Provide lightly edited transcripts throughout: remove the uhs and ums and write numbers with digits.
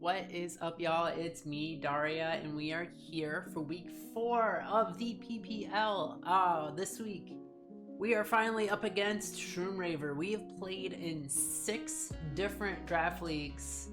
What is up, y'all? It's me, Daria, and we are here for week 4 of the PPL. This week, we are finally up against Shroom Raver. We have played in 6 different draft leagues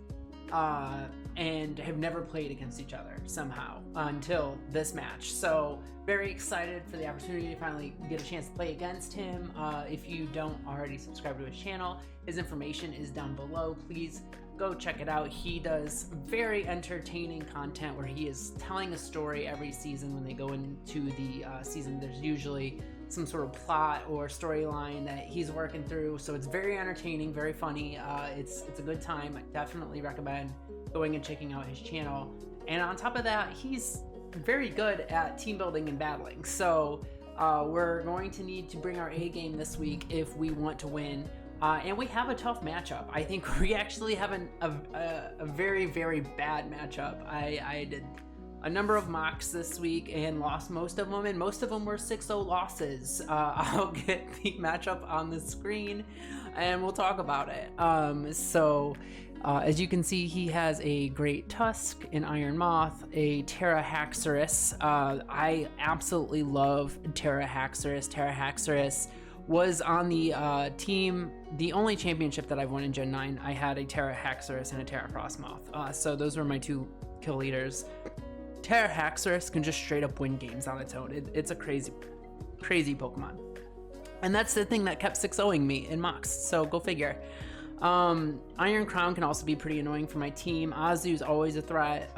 and have never played against each other somehow until this match. So very excited for the opportunity to finally get a chance to play against him. If you don't already subscribe to his channel, his information is down below. Please go check it out. He does very entertaining content where he is telling a story every season. When they go into the season, there's usually some sort of plot or storyline that he's working through, so it's very entertaining, very funny. It's a good time. I definitely recommend going and checking out his channel. And on top of that, he's very good at team building and battling, so we're going to need to bring our A game this week if we want to win. And we have a tough matchup. I think we actually have a very, very bad matchup. I did a number of mocks this week and lost most of them, and most of them were 6-0 losses. I'll get the matchup on the screen and we'll talk about it. As you can see, he has a Great Tusk, an Iron Moth, a Terrahaxorus. I absolutely love Terrahaxorus. Terrahaxorus was on the team, the only championship that I've won in Gen 9. I had a Terrahaxorus and a Terrafrostmoth. So those were my 2 kill leaders. Terrahaxorus can just straight up win games on its own. It's a crazy Pokemon. And that's the thing that kept 6-0ing me in mocks, so go figure. Iron Crown can also be pretty annoying for my team. Azu's always a threat.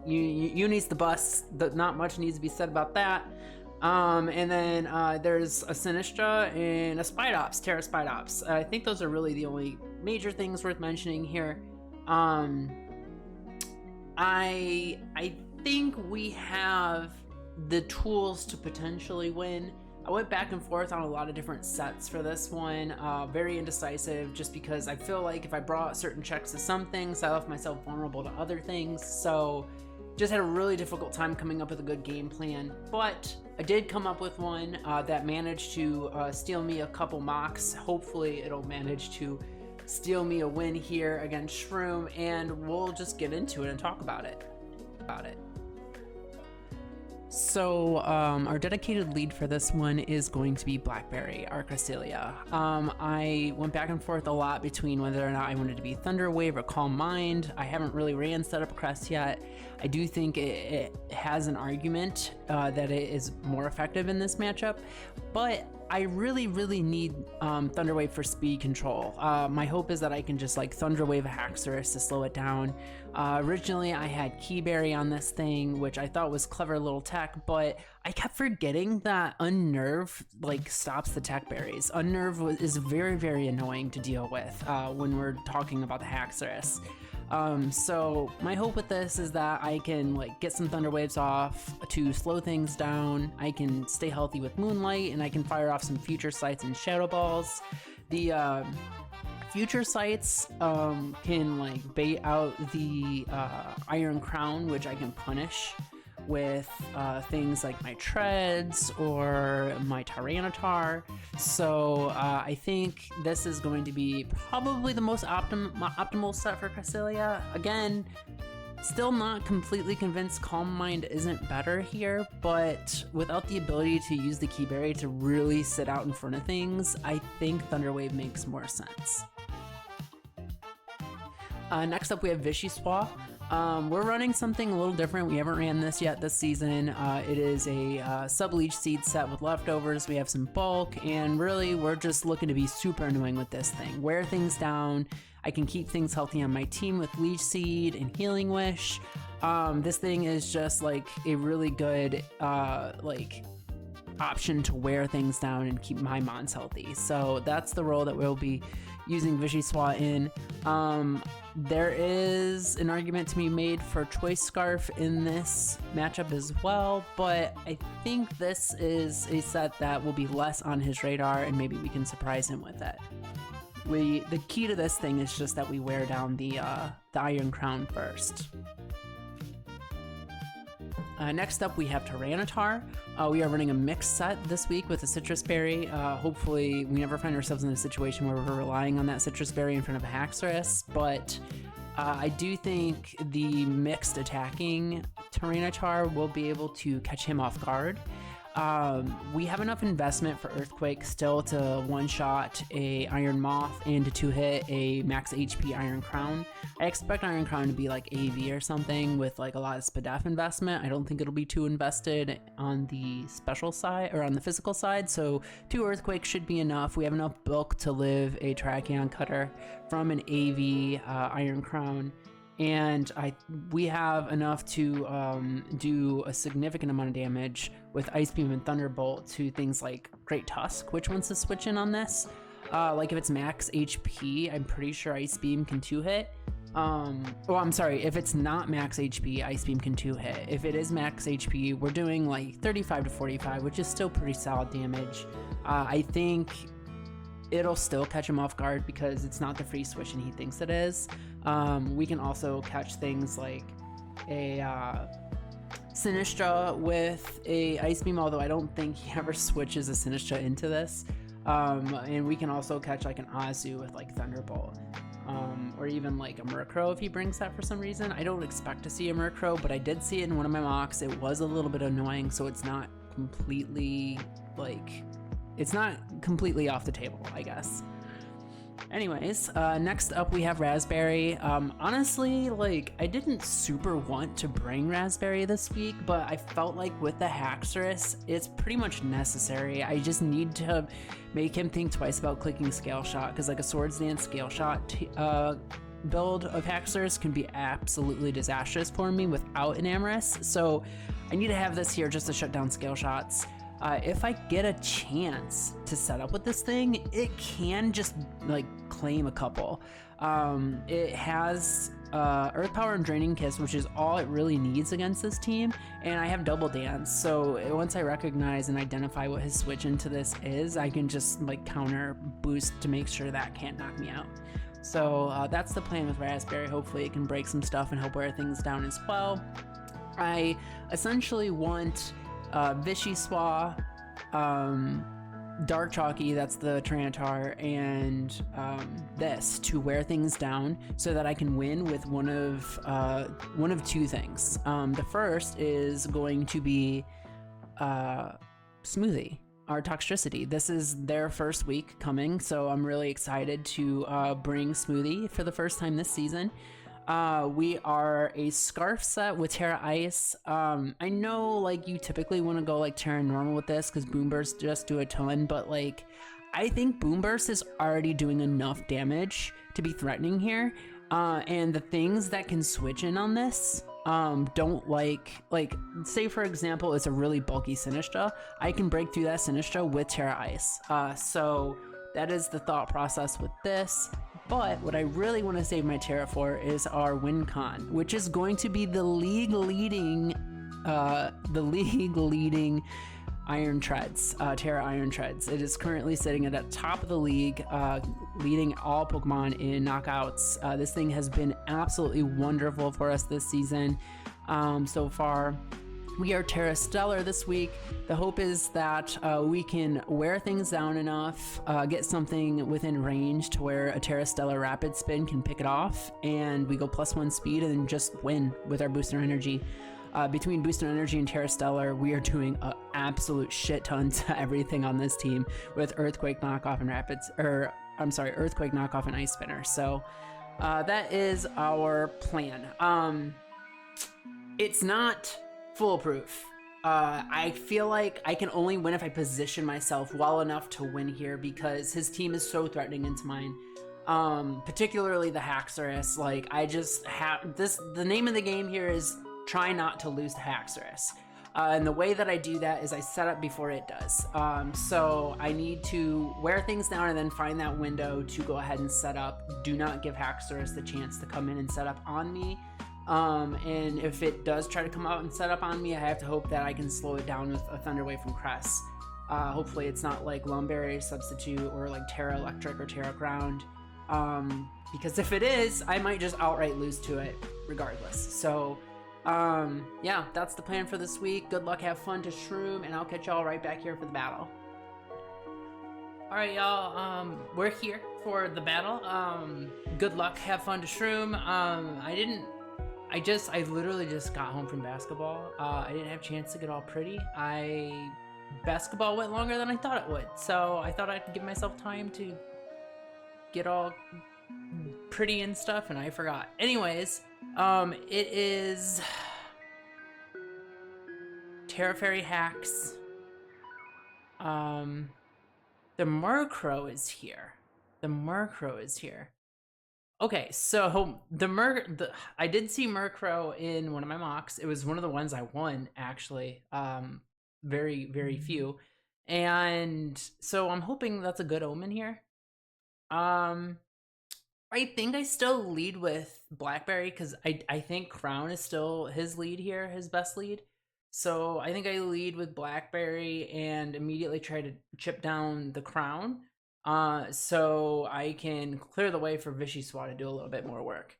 Uni's the bus. Not much needs to be said about that. And then there's a Sinistra and a Spidops, Terra Spidops. I think those are really the only major things worth mentioning here. I think we have the tools to potentially win. I went back and forth on a lot of different sets for this one. Very indecisive, just because I feel like if I brought certain checks to some things, I left myself vulnerable to other things. So just had a really difficult time coming up with a good game plan. But I did come up with one that managed to steal me a couple mocks. Hopefully it'll manage to steal me a win here against Shroom, and we'll just get into it and talk about it. So our dedicated lead for this one is going to be Blackberry, Arcasilia. I went back and forth a lot between whether or not I wanted to be Thunder Wave or Calm Mind. I haven't really ran Setup Crest yet. I do think it has an argument that it is more effective in this matchup, but I really need Thunder Wave for speed control. My hope is that I can just like Thunder Wave a Haxorus to slow it down. Originally I had Keyberry on this thing, which I thought was clever little tech, but I kept forgetting that Unnerve like stops the tech berries. Unnerve is very annoying to deal with when we're talking about the Haxorus. So my hope with this is that I can like get some Thunder Waves off to slow things down. I can stay healthy with Moonlight, and I can fire off some Future Sights and Shadow Balls. The Future Sights can like bait out the Iron Crown, which I can punish with things like my Treads or my Tyranitar. So I think this is going to be probably the most optimal set for Cresselia. Again, still not completely convinced Calm Mind isn't better here, but without the ability to use the Keyberry to really sit out in front of things, I think Thunder Wave makes more sense. Next up we have Vishiswa. We're running something a little different. We haven't ran this yet this season. It is a sub-leech seed set with leftovers. We have some bulk, and really we're just looking to be super annoying with this thing. Wear things down. I can keep things healthy on my team with leech seed and healing wish. This thing is just like a really good option to wear things down and keep my mons healthy. So that's the role that we'll be using Vishiswa in. There is an argument to be made for Choice Scarf in this matchup as well, but I think this is a set that will be less on his radar, and maybe we can surprise him with it. The key to this thing is just that we wear down the Iron Crown first. Next up, we have Tyranitar. We are running a mixed set this week with a Citrus Berry. Hopefully, we never find ourselves in a situation where we're relying on that Citrus Berry in front of a Haxorus, but I do think the mixed attacking Tyranitar will be able to catch him off guard. We have enough investment for Earthquake still to one-shot a Iron Moth and to two-hit a max HP Iron Crown. I expect Iron Crown to be like AV or something with like a lot of SPDF investment. I don't think it'll be too invested on the special side or on the physical side, so 2 Earthquakes should be enough. We have enough bulk to live a Tracheon Cutter from an AV Iron Crown. And we have enough to do a significant amount of damage with Ice Beam and Thunderbolt to things like Great Tusk, which wants to switch in on this. Like if it's max HP, I'm pretty sure Ice Beam can 2-hit. I'm sorry, if it's not max HP, Ice Beam can 2-hit. If it is max HP, we're doing like 35 to 45, which is still pretty solid damage. I think it'll still catch him off guard because it's not the free switch and he thinks it is. We can also catch things like a Sinistra with a Ice Beam, although I don't think he ever switches a Sinistra into this. And we can also catch like an Azu with like Thunderbolt. Or even like a Murkrow if he brings that for some reason. I don't expect to see a Murkrow, but I did see it in one of my mocks. It was a little bit annoying, so it's not completely off the table, I guess. Anyways, next up we have Raspberry. Honestly, like, I didn't super want to bring Raspberry this week, but I felt like with the Haxorus, it's pretty much necessary. I just need to make him think twice about clicking Scale Shot, because like a Swords Dance Scale Shot build of Haxorus can be absolutely disastrous for me without an Amorous, so I need to have this here just to shut down Scale Shots. If I get a chance to set up with this thing, it can just like claim a couple. It has Earth Power and Draining Kiss, which is all it really needs against this team, and I have Double Dance, so once I recognize and identify what his switch into this is, I can just like counter boost to make sure that can't knock me out. So that's the plan with Raspberry. Hopefully it can break some stuff and help wear things down as well. I essentially want Vishiswa, Dark Chalky, that's the Tyranitar, and this to wear things down so that I can win with one of 2 things. The first is going to be Smoothie, our Toxtricity. This is their first week coming, so I'm really excited to bring Smoothie for the first time this season. We are a Scarf set with Terra Ice. I know like you typically want to go like Terra Normal with this because Boom Burst just do a ton, but like I think Boom Burst is already doing enough damage to be threatening here. And the things that can switch in on this don't like say for example it's a really bulky Sinistra. I can break through that Sinistra with Terra Ice. So that is the thought process with this. But what I really want to save my Terra for is our WinCon, which is going to be the league leading Iron Treads, Terra Iron Treads. It is currently sitting at the top of the league, leading all Pokemon in knockouts. This thing has been absolutely wonderful for us this season so far. We are Terra Stellar this week. The hope is that we can wear things down enough, get something within range to where a Terra Stellar Rapid Spin can pick it off, and we go +1 speed and just win with our Booster Energy. Between Booster Energy and Terra Stellar, we are doing an absolute shit ton to everything on this team with Earthquake Knockoff and Earthquake Knockoff and Ice Spinner. So that is our plan. It's not foolproof. I feel like I can only win if I position myself well enough to win here because his team is so threatening into mine. Particularly the Haxorus. Like I just have this. The name of the game here is try not to lose to Haxorus. And the way that I do that is I set up before it does. So I need to wear things down and then find that window to go ahead and set up. Do not give Haxorus the chance to come in and set up on me. And if it does try to come out and set up on me, I have to hope that I can slow it down with a Thunder Wave from Cress. Hopefully it's not like Lumberry Substitute or like Terra Electric or Terra Ground. Because if it is, I might just outright lose to it regardless. So yeah, that's the plan for this week. Good luck, have fun to Shroom, and I'll catch y'all right back here for the battle. Alright y'all, we're here for the battle. Good luck, have fun to shroom. I literally just got home from basketball. I didn't have a chance to get all pretty. Basketball went longer than I thought it would, so I thought I'd give myself time to get all pretty and stuff, and I forgot. Anyways, it is Terra Fairy Hacks. The Murkrow is here. The Murkrow is here. Okay, so I did see Murkrow in one of my mocks. It was one of the ones I won, actually. Very, very few. And so I'm hoping that's a good omen here. I think I still lead with Blackberry because I think Crown is still his lead here, his best lead. So I think I lead with Blackberry and immediately try to chip down the Crown. So I can clear the way for Vishiswa to do a little bit more work.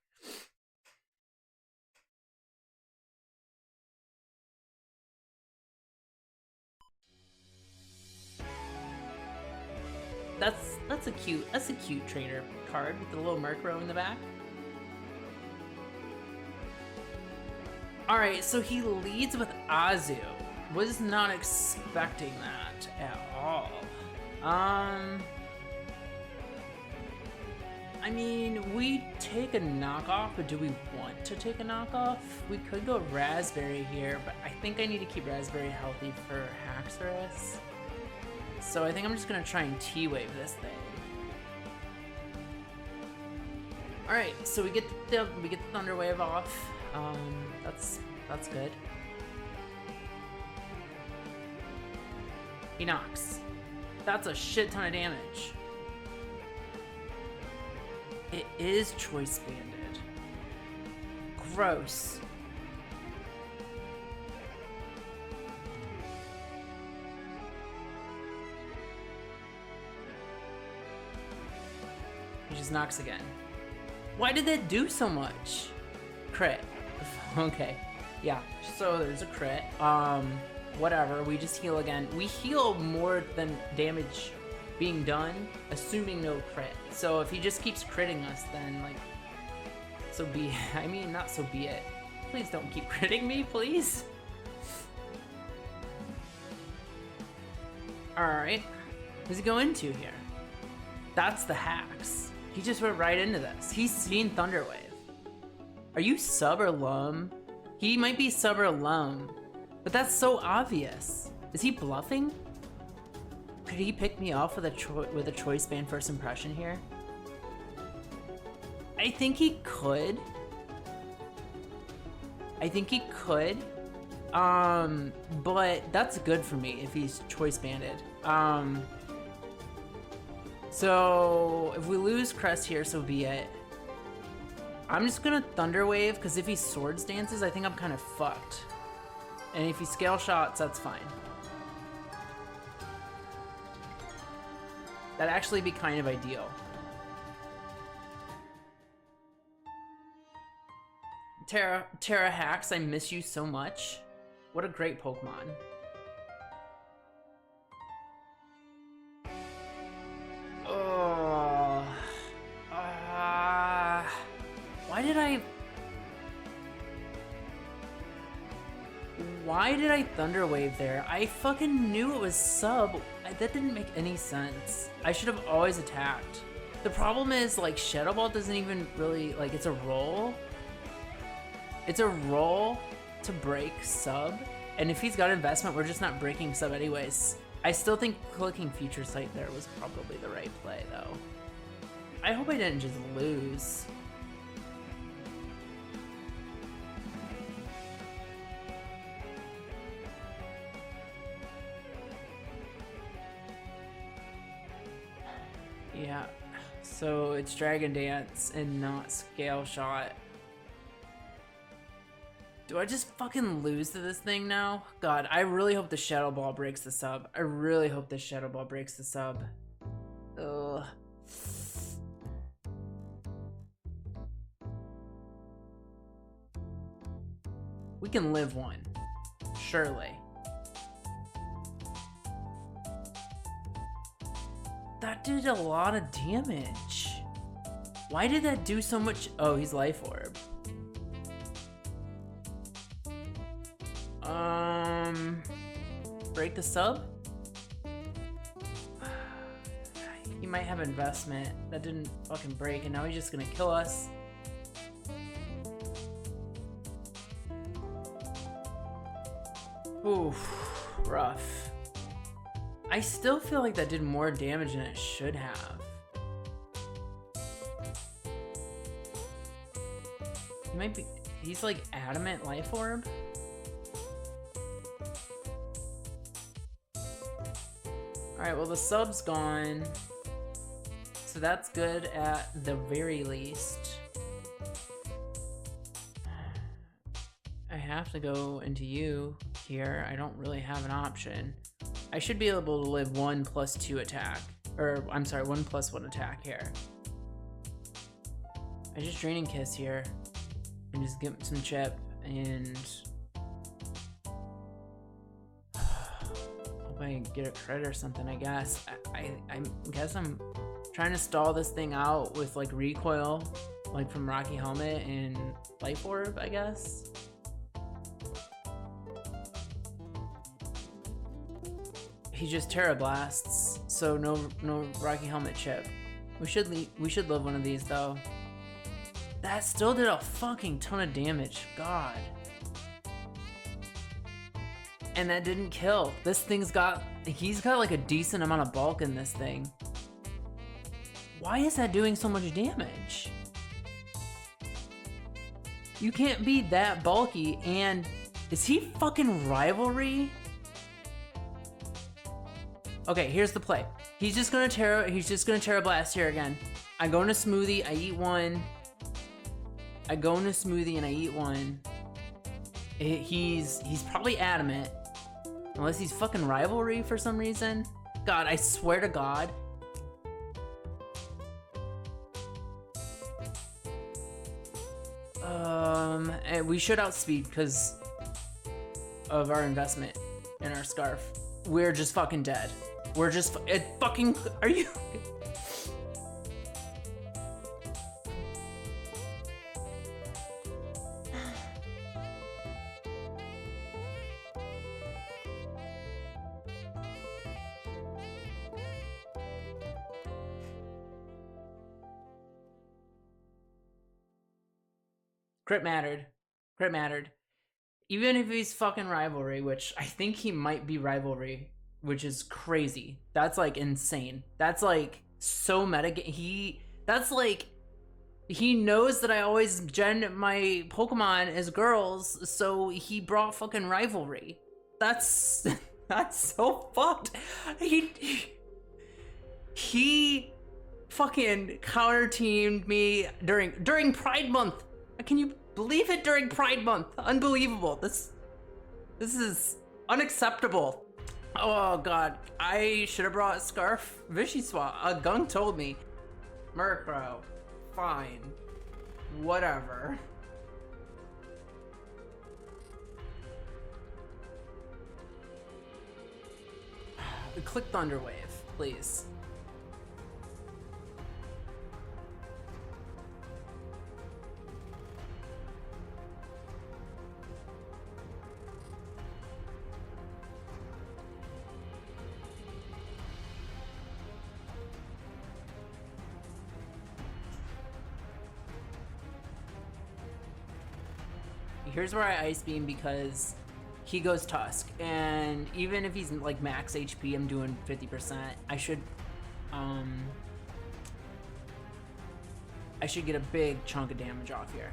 That's a cute trainer card with the little Murkrow in the back. Alright, so he leads with Azu. Was not expecting that at all. I mean, we take a knockoff, but do we want to take a knockoff? We could go Raspberry here, but I think I need to keep Raspberry healthy for Haxorus. So I think I'm just gonna try and T-Wave this thing. Alright, so we get the Thunder Wave off. That's good. He knocks. That's a shit ton of damage. It is Choice Banded. Gross. He just knocks again. Why did that do so much? Crit. Okay. Yeah, so there's a crit. Whatever, we just heal again. We heal more than damage being done, assuming no crit. So if he just keeps critting us, then like, so be it. I mean, not so be it. Please don't keep critting me, please. Alright, who's he go into here? That's the hacks. He just went right into this. He's seen Thunder Wave. Are you sub or lum? He might be sub or lum, but that's so obvious. Is he bluffing? Could he pick me off with a choice band first impression here? I think he could. But that's good for me if he's choice banded. So if we lose Crest here, so be it. I'm just gonna Thunder Wave, because if he Swords Dances, I think I'm kind of fucked. And if he Scale Shots, that's fine. That'd actually be kind of ideal. Terra Hacks, I miss you so much. What a great Pokemon. Oh. Why did I Thunder Wave there? I fucking knew it was sub. That didn't make any sense. I should have always attacked. The problem is, like, Shadow Ball doesn't even really, like, it's a roll. It's a roll to break sub. And if he's got investment, we're just not breaking sub anyways. I still think clicking Future Sight there was probably the right play, though. I hope I didn't just lose. Yeah, so it's Dragon Dance and not Scale Shot. Do I just fucking lose to this thing now? God, I really hope the Shadow Ball breaks the sub. I really hope the Shadow Ball breaks the sub. Ugh. We can live one. Surely. That did a lot of damage. Why did that do so much? Oh, he's life orb. Break the sub? He might have investment. That didn't fucking break, and now he's just gonna kill us. Oof, rough. I still feel like that did more damage than it should have. He might be, he's like adamant life orb. Alright, well the sub's gone. So that's good at the very least. I have to go into you here. I don't really have an option. I should be able to live 1+2 attack. Or, I'm sorry, 1+1 attack here. I just Draining Kiss here. And just get some chip and... hope I get a crit or something, I guess. I guess I'm trying to stall this thing out with like recoil, like from Rocky Helmet and Life Orb, I guess. He just Terra Blasts, so no Rocky Helmet chip. We should live one of these though. That still did a fucking ton of damage. God. And that didn't kill. This thing's got, he's got like a decent amount of bulk in this thing. Why is that doing so much damage? You can't be that bulky, and is he fucking rivalry? Okay, here's the play. He's just gonna Terra Blast here again. I go into Smoothie, I eat one. I go into Smoothie and I eat one. He's probably adamant. Unless he's fucking rivalry for some reason. God, I swear to God. We should outspeed because of our investment in our scarf. We're just fucking dead. We're just fucking, are you? Crit mattered. Crit mattered. Even if he's fucking rivalry, which I think he might be rivalry, which is crazy. That's like insane. That's like so meta. That's like, he knows that I always gen my Pokemon as girls, so he brought fucking rivalry. That's so fucked. He fucking counter teamed me during Pride Month. Can you believe it? During Pride Month? Unbelievable. This is unacceptable. Oh God, I should have brought a scarf. Vishiswap. A Gung told me. Murkrow. Fine. Whatever. Click Thunderwave, please. Here's where I Ice Beam because he goes Tusk, and even if he's like max HP, I'm doing 50%. I should get a big chunk of damage off here.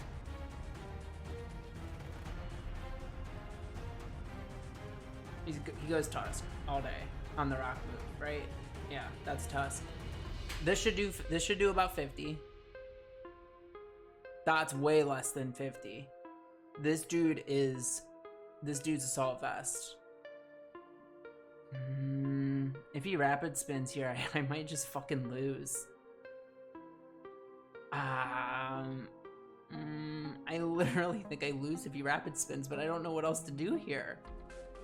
He goes Tusk all day on the rock move, right? Yeah, that's Tusk. This should do about 50. That's way less than 50. This dude's Assault Vest. If he rapid spins here, I might just fucking lose. I literally think I lose if he rapid spins, but I don't know what else to do here.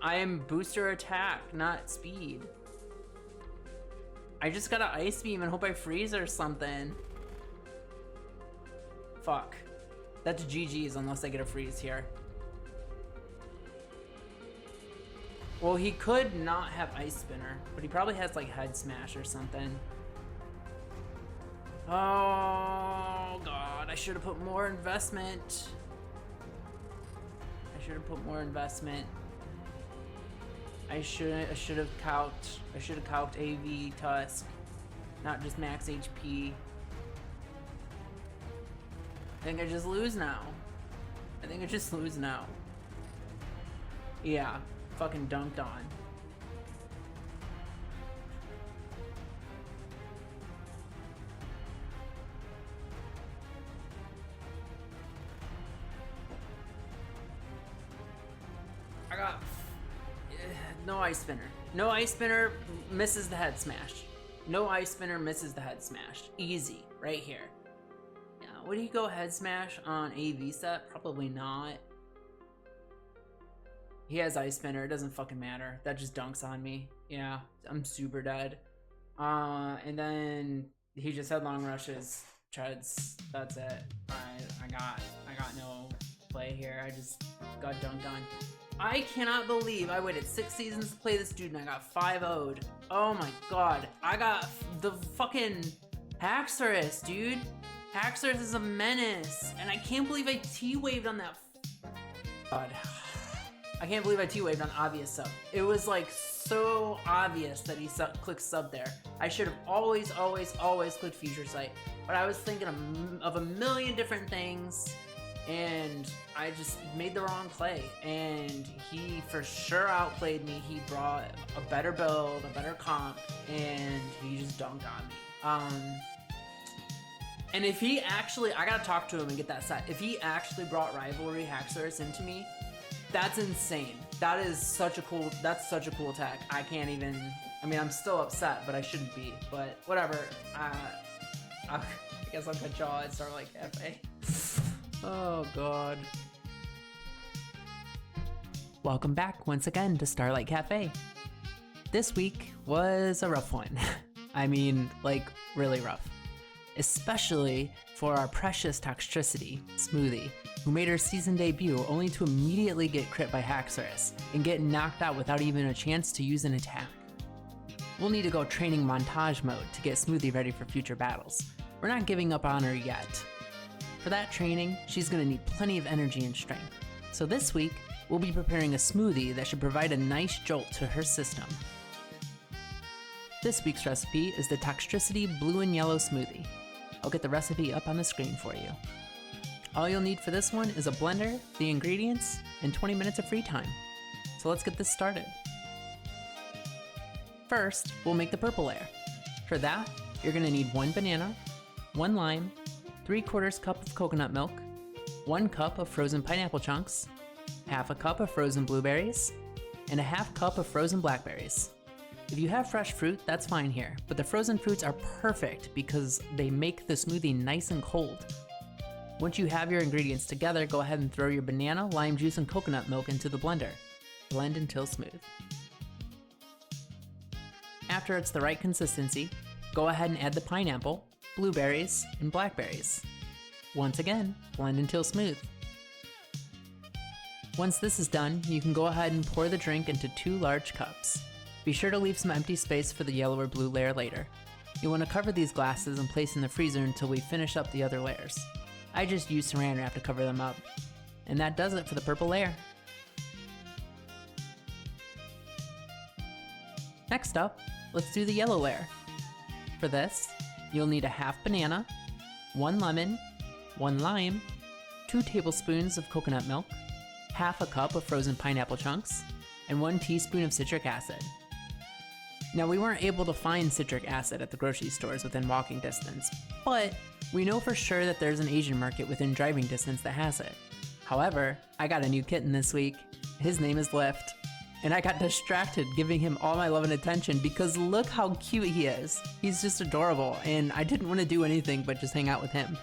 I am booster attack, not speed. I just got an ice beam and hope I freeze or something. Fuck. That's GG's unless I get a freeze here. Well, he could not have Ice Spinner, but he probably has like Head Smash or something. Oh god, I should have put more investment. I should have calced AV Tusk, not just max HP. I think I just lose now. Yeah, fucking dunked on. I got no Ice Spinner. No Ice Spinner misses the Head Smash. No Ice Spinner misses the Head Smash. Easy, right here. Yeah, would he go Head Smash on AV set? Probably not. He has Ice Spinner, it doesn't fucking matter. That just dunks on me. Yeah, I'm super dead. And then he just had long rushes, treads. That's it. I got no play here. I just got dunked on. I cannot believe I waited 6 seasons to play this dude and I got 5-0'd. Oh my god. I got the fucking Haxorus, dude. Haxorus is a menace. And I can't believe I T-waved on that. God. I can't believe I T-waved on obvious sub. It was like so obvious that he clicked sub there. I should have always clicked Future Sight. But I was thinking of a million different things. And I just made the wrong play, and he for sure outplayed me. He brought a better build, a better comp, and he just dunked on me. And if he actually, I gotta talk to him and get that set. If he actually brought Rivalry Haxorus into me, that's insane. That is such a cool, that's such a cool attack. I can't even, I mean, I'm still upset, but I shouldn't be, but whatever. I guess I'll catch y'all at Starlight Cafe. Oh god. Welcome back once again to Starlight Cafe. This week was a rough one. I mean, like, really rough. Especially for our precious Toxtricity, Smoothie, who made her season debut only to immediately get crit by Haxorus and get knocked out without even a chance to use an attack. We'll need to go training montage mode to get Smoothie ready for future battles. We're not giving up on her yet. For that training, she's going to need plenty of energy and strength. So this week, we'll be preparing a smoothie that should provide a nice jolt to her system. This week's recipe is the Toxtricity Blue and Yellow Smoothie. I'll get the recipe up on the screen for you. All you'll need for this one is a blender, the ingredients, and 20 minutes of free time. So let's get this started. First, we'll make the purple layer. For that, you're going to need 1 banana, 1 lime, 3/4 cup of coconut milk, 1 cup of frozen pineapple chunks, half a cup of frozen blueberries, and a half cup of frozen blackberries. If you have fresh fruit, that's fine here, but the frozen fruits are perfect because they make the smoothie nice and cold. Once you have your ingredients together, go ahead and throw your banana, lime juice, and coconut milk into the blender. Blend until smooth. After it's the right consistency, go ahead and add the pineapple, blueberries, and blackberries. Once again, blend until smooth. Once this is done, you can go ahead and pour the drink into 2 large cups. Be sure to leave some empty space for the yellow or blue layer later. You'll want to cover these glasses and place in the freezer until we finish up the other layers. I just used saran wrap to cover them up. And that does it for the purple layer. Next up, let's do the yellow layer. For this, you'll need a half banana, 1 lemon, 1 lime, 2 tablespoons of coconut milk, half a cup of frozen pineapple chunks, and 1 teaspoon of citric acid. Now, we weren't able to find citric acid at the grocery stores within walking distance, but we know for sure that there's an Asian market within driving distance that has it. However, I got a new kitten this week. His name is Lift. And I got distracted giving him all my love and attention because look how cute he is. He's just adorable, and I didn't want to do anything but just hang out with him.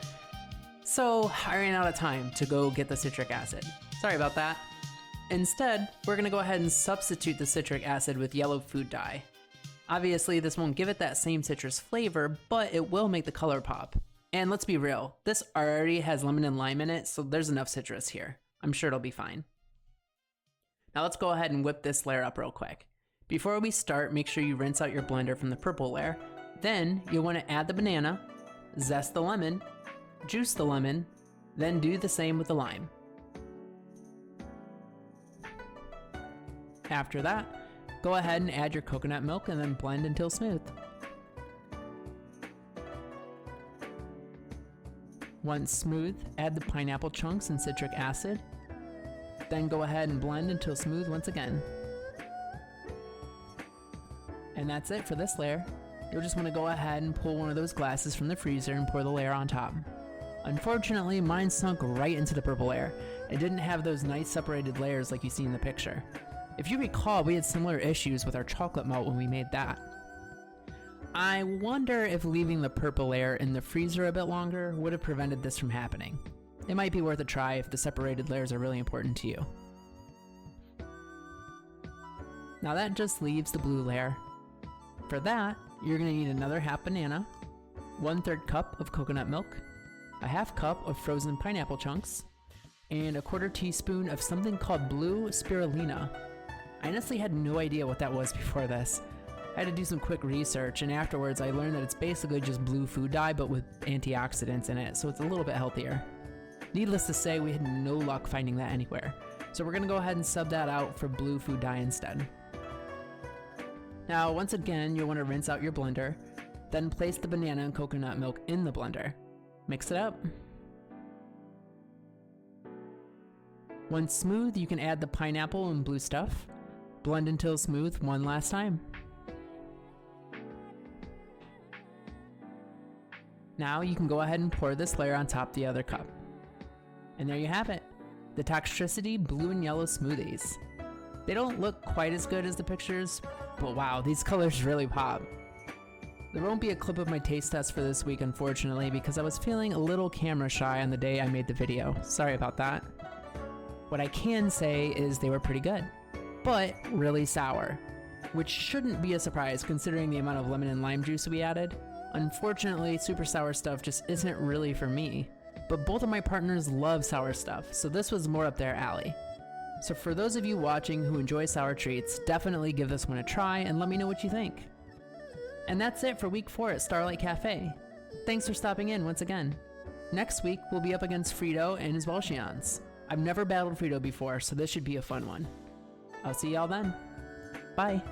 So I ran out of time to go get the citric acid. Sorry about that. Instead, we're gonna go ahead and substitute the citric acid with yellow food dye. Obviously, this won't give it that same citrus flavor, but it will make the color pop. And let's be real, this already has lemon and lime in it, so there's enough citrus here. I'm sure it'll be fine. Now let's go ahead and whip this layer up real quick. Before we start, make sure you rinse out your blender from the purple layer. Then you'll want to add the banana, zest the lemon, juice the lemon, then do the same with the lime. After that, go ahead and add your coconut milk and then blend until smooth. Once smooth, add the pineapple chunks and citric acid. Then go ahead and blend until smooth once again. And that's it for this layer. You'll just want to go ahead and pull one of those glasses from the freezer and pour the layer on top. Unfortunately, mine sunk right into the purple layer. It didn't have those nice separated layers like you see in the picture. If you recall, we had similar issues with our chocolate malt when we made that. I wonder if leaving the purple layer in the freezer a bit longer would have prevented this from happening. It might be worth a try if the separated layers are really important to you. Now that just leaves the blue layer. For that, you're going to need another half banana, 1/3 cup of coconut milk, a half cup of frozen pineapple chunks, and a 1/4 teaspoon of something called blue spirulina. I honestly had no idea what that was before this. I had to do some quick research, and afterwards I learned that it's basically just blue food dye but with antioxidants in it, so it's a little bit healthier. Needless to say, we had no luck finding that anywhere, so we're going to go ahead and sub that out for blue food dye instead. Now, once again, you'll want to rinse out your blender, then place the banana and coconut milk in the blender. Mix it up. Once smooth, you can add the pineapple and blue stuff. Blend until smooth one last time. Now you can go ahead and pour this layer on top of the other cup. And there you have it, the Toxtricity Blue and Yellow Smoothies. They don't look quite as good as the pictures, but wow, these colors really pop. There won't be a clip of my taste test for this week, unfortunately, because I was feeling a little camera shy on the day I made the video. Sorry about that. What I can say is they were pretty good, but really sour, which shouldn't be a surprise considering the amount of lemon and lime juice we added. Unfortunately, super sour stuff just isn't really for me, but both of my partners love sour stuff, so this was more up their alley. So for those of you watching who enjoy sour treats, definitely give this one a try and let me know what you think. And that's it for week 4 at Starlight Cafe. Thanks for stopping in once again. Next week, we'll be up against Frito and his Welchians. I've never battled Frito before, so this should be a fun one. I'll see y'all then. Bye.